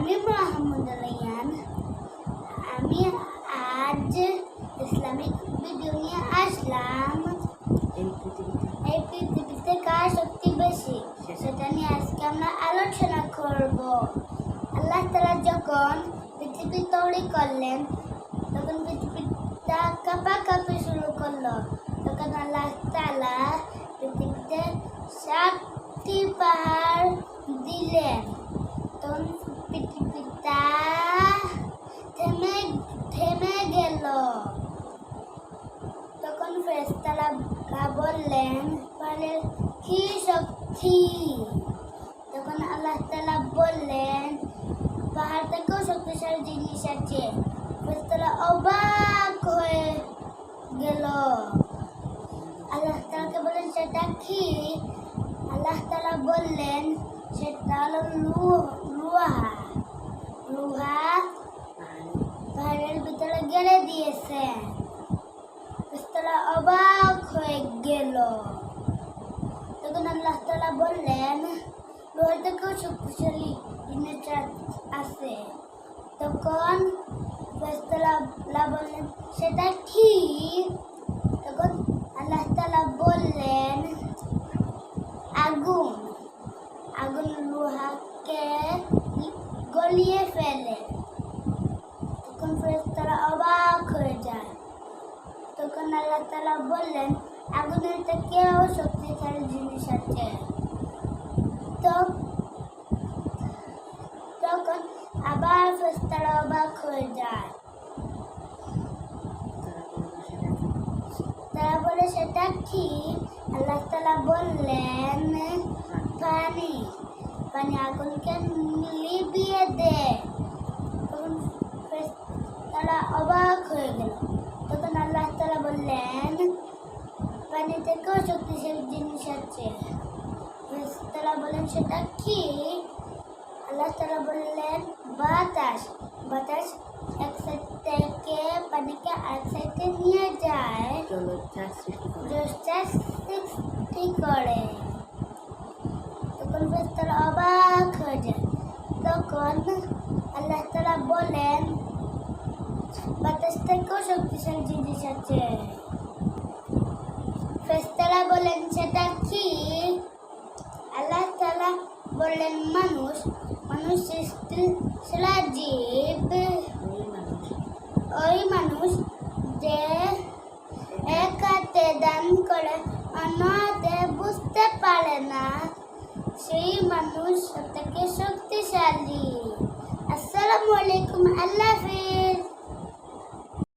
আমি মোহাম্মদ রায়ান। আমি আজ ইসলামিক ভিডিও নিয়ে আসলাম। এই পৃথিবীতে কার শক্তি বেশি সেটা নিয়ে আজকে আমরা আলোচনা করব। আল্লাহ তাআলা যখন পৃথিবী তৈরি করলেন তখন পৃথিবীটা কাঁপাকাঁপি শুরু করলো। তখন আল্লাহ তাআলা পৃথিবীতে 7টি পাহাড় দিলেন। তখন পৃথিবীটা থেমে গেল। তখন ফেরেশতারা বললেন, পাহাড়ের কি শক্তি? তখন আল্লাহ তাআলা বললেন, পাহাড় থেকেও শক্তিশালী জিনিস আছে। ফেরেশতারা অবাক হয়ে গেল। আল্লাহ তাআলাকে বললেন, সেটা কি? আল্লাহ তাআলা বললেন, সেটা হলো লোহা পাহাড়ের ভিতরে গেড়ে দিয়েছে। ফেরেশতারা অবাক হয়ে গেল। তখন আল্লাহ তাআলা বললেন, লোহার থেকেও শক্তিশালী জিনিস আছে। তখন ফেরেশতারা বললেন, সেটা কি? তখন আল্লাহ তাআলা বললেন, আগুন লোহাকে গলিয়ে ফেলে। তখন ফেরেশতারা অবাক হয়ে যায়। তখন আল্লাহ তাআলা বললেন, আগুনের থেকেও শক্তিশালী জিনিস আছে। তখন আবার ফেরেশতারা অবাক হয়ে যায়। তারা বলে, সেটা কি? আল্লাহ তাআলা বললেন, পানি আগুনকে নিভিয়ে দেয়। তখন তারা অবাক হয়ে গেল। তখন আল্লাহ তাআলা বললেন, পানি থেকেও শক্তিশালী জিনিস আছে। তারা বলেন, সেটা কি? আল্লাহ তাআলা বললেন, বাতাস এক সাইড থেকে পানিকে আরেক সাইডে নিয়ে যায়, জলোচ্ছ্বাস সৃষ্টি করে। তখন ফেরেশতারা অবাক হয়ে যায়। তখন আল্লাহ তাআলা বলেন, বাতাস থেকেও শক্তিশালী জিনিস আছে। ফেরেশতারা বলেন, সেটা কি? আল্লাহ তাআলা বললেন, মানুষ সৃষ্টিশীল জীব। ওই মানুষ যে এক হাতে দান করে অন্য হাতে বুঝতে পারে না, সেই মানুষ সবথেকে শক্তিশালী। আসসালামু আলাইকুম, আল্লাহ হাফেজ।